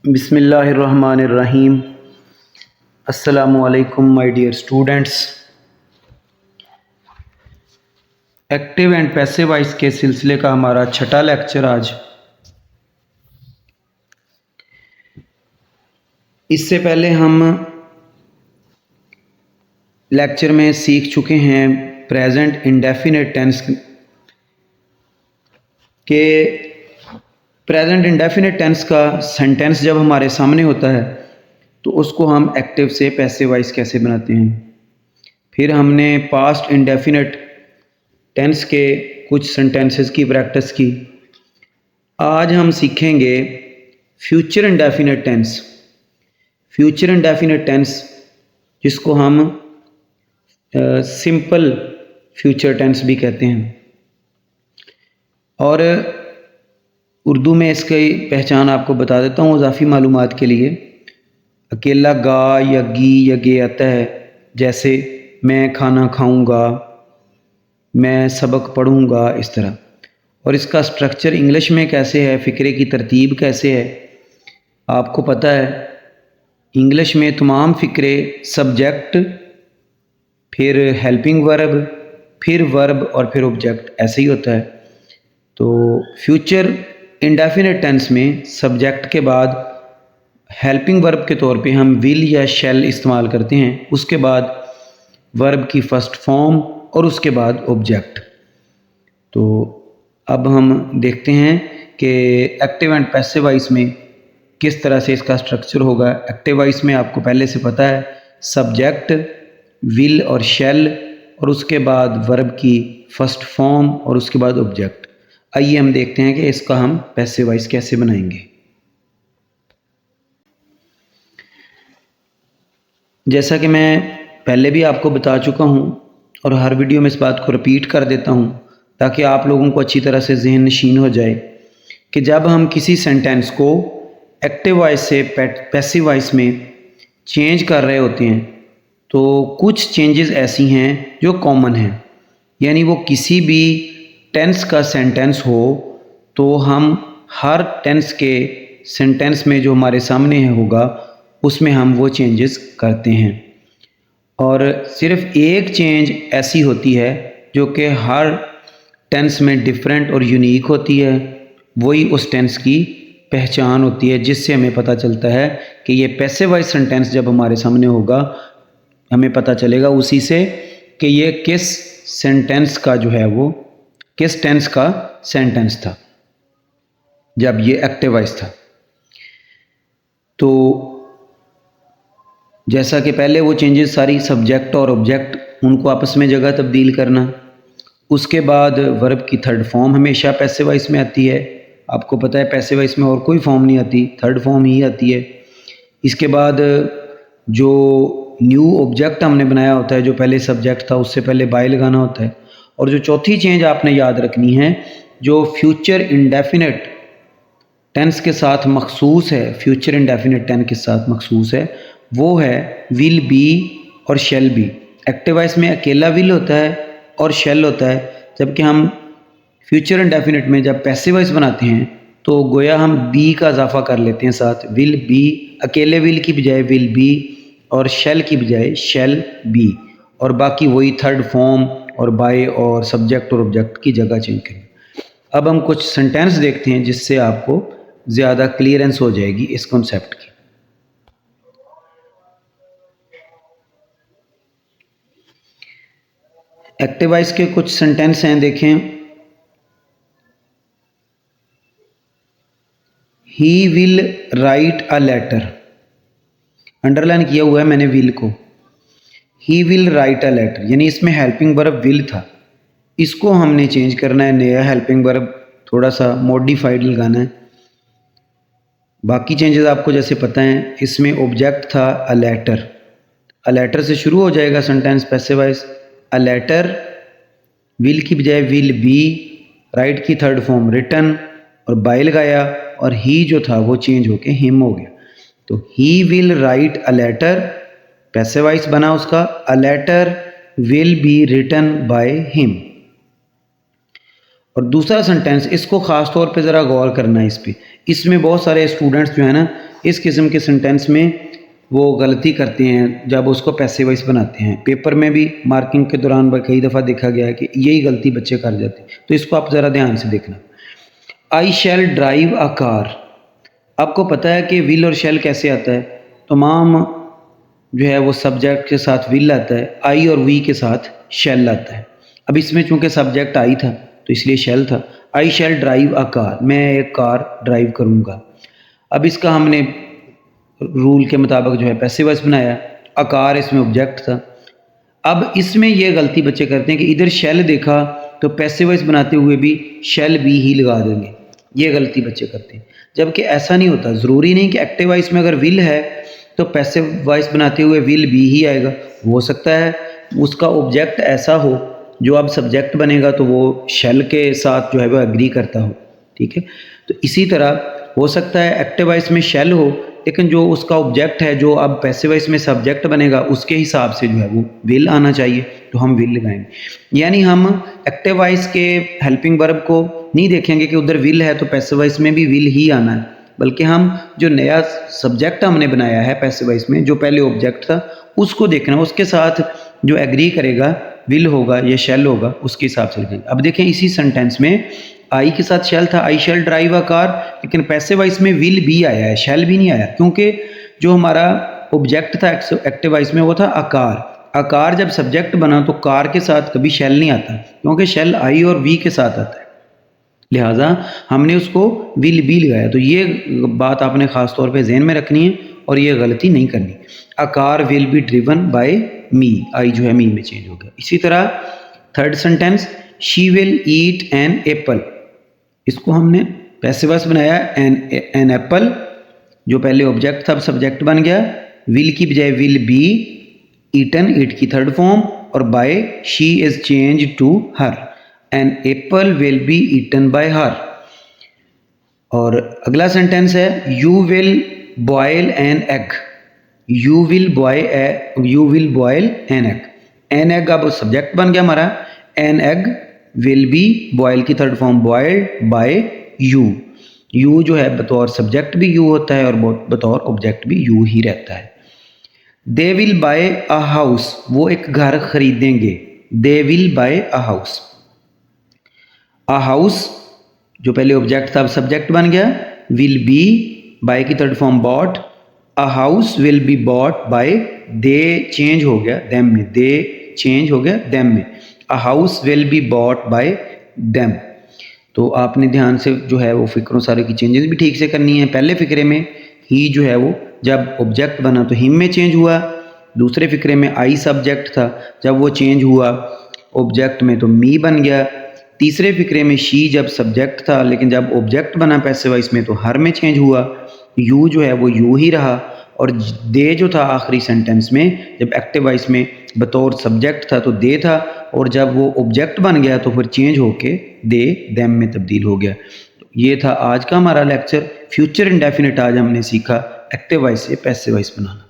बिस्मिल्लाहिर्रहमानिर्रहीम। अस्सलामुअलैकुम my dear students. Active and passive voice के सिलसिले का हमारा छठा लेक्चर आज। इससे पहले हम लेक्चर में सीख चुके हैं प्रेजेंट इंडेफिनिट टेंस के। प्रेजेंट इंडेफिनिट टेंस का सेंटेंस जब हमारे सामने होता है तो उसको हम एक्टिव से पैसिव वॉइस कैसे बनाते हैं। फिर हमने पास्ट इंडेफिनिट टेंस के कुछ सेंटेंसेस की प्रैक्टिस की। आज हम सीखेंगे future indefinite tense. Future indefinite tense जिसको हम सिंपल फ्यूचर टेंस भी कहते हैं, और उर्दू में इसकी पहचान आपको बता देता हूँ इजाफी मालूमात के लिए। अकेला गा या गी या गे आता है, जैसे मैं खाना खाऊंगा, मैं सबक पढ़ूंगा, इस तरह। और इसका स्ट्रक्चर इंग्लिश में कैसे है, फ़िक्रे की तरतीब कैसे है, आपको पता है। इंग्लिश में तमाम फ़िक्रे सब्जेक्ट, फिर हेल्पिंग वर्ब, फिर वर्ब और फिर ऑब्जेक्ट, ऐसे ही होता है। तो फ्यूचर इंडेफिनिट टेंस में सब्जेक्ट के बाद हेल्पिंग वर्ब के तौर पे हम विल या शैल इस्तेमाल करते हैं, उसके बाद वर्ब की फर्स्ट फॉर्म और उसके बाद ऑब्जेक्ट। तो अब हम देखते हैं कि एक्टिव एंड पैसिव वॉइस में किस तरह से इसका स्ट्रक्चर होगा। एक्टिव वॉइस में आपको पहले से पता है सब्जेक्ट, विल और शैल, और उसके बाद वर्ब की फर्स्ट फॉर्म और उसके बाद ऑब्जेक्ट। आइए हम देखते हैं कि इसका हम पैसिव वॉइस कैसे बनाएंगे। जैसा कि मैं पहले भी आपको बता चुका हूं और हर वीडियो में इस बात को रिपीट कर देता हूं ताकि आप लोगों को अच्छी तरह से जहन नशीन हो जाए कि जब हम किसी सेंटेंस को एक्टिव वॉइस से पैसिव वॉइस में चेंज कर रहे होते हैं तो कुछ चेंजेस ऐसी हैं जो कॉमन हैं। यानी वो किसी भी टेंस का सेंटेंस हो तो हम हर टेंस के सेंटेंस में जो हमारे सामने होगा उसमें हम वो चेंजेस करते हैं। और सिर्फ एक चेंज ऐसी होती है जो कि हर टेंस में डिफरेंट और यूनिक होती है, वही उस टेंस की पहचान होती है, जिससे हमें पता चलता है कि ये पैसिव वॉइस सेंटेंस जब हमारे सामने होगा हमें पता चलेगा उसी से कि ये किस सेंटेंस का जो है वो किस टेंस का सेंटेंस था जब ये एक्टिव वॉइस था। तो जैसा कि पहले वो चेंजेस सारी सब्जेक्ट और ऑब्जेक्ट उनको आपस में जगह तब्दील करना, उसके बाद वर्ब की थर्ड फॉर्म हमेशा पैसिव वॉइस में आती है। आपको पता है पैसिव वॉइस में और कोई फॉर्म नहीं आती, थर्ड फॉर्म ही आती है। इसके बाद जो न्यू ऑब्जेक्ट हमने बनाया होता है, जो पहले सब्जेक्ट था उससे पहले बाय लगाना होता है। और जो चौथी चेंज आपने याद रखनी है जो फ्यूचर इंडेफिनिट टेंस के साथ मखसूस है, फ्यूचर इंडेफिनिट टेंस के साथ मखसूस है, वो है विल बी और शेल बी। एक्टिव वॉइस में अकेला विल होता है और शेल होता है, जबकि हम फ्यूचर इंडेफिनिट में जब पैसिव वॉइस बनाते हैं तो गोया हम बी का इजाफा कर लेते हैं साथ, विल बी, अकेले विल की बजाय विल बी और शेल की बजाय शेल बी, और बाकी वही थर्ड फॉर्म और बाय और सब्जेक्ट और ऑब्जेक्ट की जगह चेंज करें। अब हम कुछ सेंटेंस देखते हैं जिससे आपको ज़्यादा क्लियरेंस हो जाएगी इस कॉन्सेप्ट की। एक्टिव वॉइस के कुछ सेंटेंस हैं, देखें। He will write a letter, underline किया हुआ है मैंने विल को। He will write a letter यानी इसमें हेल्पिंग वर्ब विल था, इसको हमने चेंज करना है, नया हेल्पिंग वर्ब थोड़ा सा मॉडिफाइड लगाना है। बाकी चेंजेस आपको जैसे पता है, इसमें ऑब्जेक्ट था अ लेटर, अ लेटर से शुरू हो जाएगा sentence passive voice. A letter, will की बजाय विल बी, राइट की थर्ड फॉर्म रिटन और बाय लगाया, और ही जो था वो चेंज होके हिम हो गया। तो he will write a letter, passive voice बना उसका, a letter will be written by him. और दूसरा सेंटेंस, इसको ख़ास तौर पे ज़रा गौर करना है इस पे। इसमें बहुत सारे स्टूडेंट्स जो है ना इस किस्म के सेंटेंस में वो गलती करते हैं जब उसको पैसिव वॉइस बनाते हैं। पेपर में भी मार्किंग के दौरान कई दफ़ा देखा गया है कि यही गलती बच्चे कर जाते हैं, तो इसको आप ज़रा ध्यान से देखना। आई शैल ड्राइव अ कार, आपको पता है कि विल और शैल कैसे आता है, तमाम जो है वो सब्जेक्ट के साथ विल आता है, आई और वी के साथ शैल आता है। अब इसमें चूंकि सब्जेक्ट आई था तो इसलिए शैल था। आई शैल ड्राइव अ कार, मैं एक कार ड्राइव करूँगा। अब इसका हमने रूल के मुताबिक जो है पैसिव वॉइस बनाया, अ कार इसमें ऑब्जेक्ट था। अब इसमें यह गलती बच्चे करते हैं कि इधर शैल देखा तो पैसिव वॉइस बनाते हुए भी शैल बी ही लगा देंगे, ये गलती बच्चे करते हैं, जबकि ऐसा नहीं होता। ज़रूरी नहीं कि एक्टिव वॉइस में अगर विल है तो पैसिव वॉइस बनाते हुए विल बी ही आएगा। हो सकता है उसका ऑब्जेक्ट ऐसा हो जो अब सब्जेक्ट बनेगा तो वो शैल के साथ जो है वो एग्री करता हो, ठीक है। तो इसी तरह हो सकता है एक्टिव वॉइस में शैल हो लेकिन जो उसका ऑब्जेक्ट है जो अब पैसिव वॉइस में सब्जेक्ट बनेगा उसके हिसाब से जो है वो विल आना चाहिए, तो हम विल लगाएंगे। यानी हम एक्टिव वॉइस के हेल्पिंग वर्ब को नहीं देखेंगे कि उधर विल है तो पैसिव वॉइस में भी विल ही आना है, बल्कि हम जो नया सब्जेक्ट हमने बनाया है पैसिव वॉइस में, जो पहले ऑब्जेक्ट था उसको देखना, उसके साथ जो एग्री करेगा विल होगा या शैल होगा उसके हिसाब से लिखेंगे। अब देखें इसी सेंटेंस में आई के साथ शैल था, आई शैल ड्राइव अ कार, लेकिन पैसिव वॉइस में विल भी आया है, शैल भी नहीं आया, क्योंकि जो हमारा ऑब्जेक्ट था एक्टिव वॉइस में वो था अकार। अकार जब सब्जेक्ट बना तो कार के साथ कभी शैल नहीं आता, क्योंकि शैल आई और वी के साथ आता है, लिहाजा हमने उसको विल भी लगाया। तो ये बात आपने ख़ास तौर पे जहन में रखनी है और ये गलती नहीं करनी। A car will be driven by me, I जो है मी में चेंज हो गया। इसी तरह third sentence, she will eat an apple, इसको हमने पैसिव वॉइस बनाया एन एप्पल, जो पहले ऑब्जेक्ट था अब सब्जेक्ट बन गया, विल की बजाय विल बी, ईटन ईट की थर्ड फॉर्म, और by she is change to her, an apple will be eaten by her. और अगला सेंटेंस है you will boil an egg, you will boil an egg, an egg अब subject बन गया हमारा, an egg will be boil की third form boiled by you, you जो है बतौर सब्जेक्ट भी यू होता है और बतौर ऑब्जेक्ट भी यू ही रहता है। They will buy a house, वो एक घर खरीदेंगे, they will buy a house. A house जो पहले ऑब्जेक्ट था अब सब्जेक्ट बन गया, विल बी बाय की third form bought, a house will be bought by, they change हो गया देम में, दे चेंज हो गया देम में, अ house will be bought bye them. तो आपने ध्यान से जो है वो फिक्रों सारे की चेंजेस भी ठीक से करनी है। पहले फिक्रे में ही जो है वो जब ऑब्जेक्ट बना तो हिम में चेंज हुआ, दूसरे फिक्रे में आई सब्जेक्ट था, जब वो चेंज हुआ ऑब्जेक्ट में तो मी बन गया, तीसरे फिक्रे में शी जब सब्जेक्ट था लेकिन जब ऑब्जेक्ट बना पैसिव वॉइस में तो हर में चेंज हुआ, यू जो है वो यू ही रहा, और दे जो था आखिरी सेंटेंस में जब एक्टिव वॉइस में बतौर सब्जेक्ट था तो दे था, और जब वो ऑब्जेक्ट बन गया तो फिर चेंज होके दे देम में तब्दील हो गया। तो ये था आज का हमारा लेक्चर फ्यूचर इंडेफिनिट। आज हमने सीखा एक्टिव वॉइस से पैसिव वॉइस बनाना।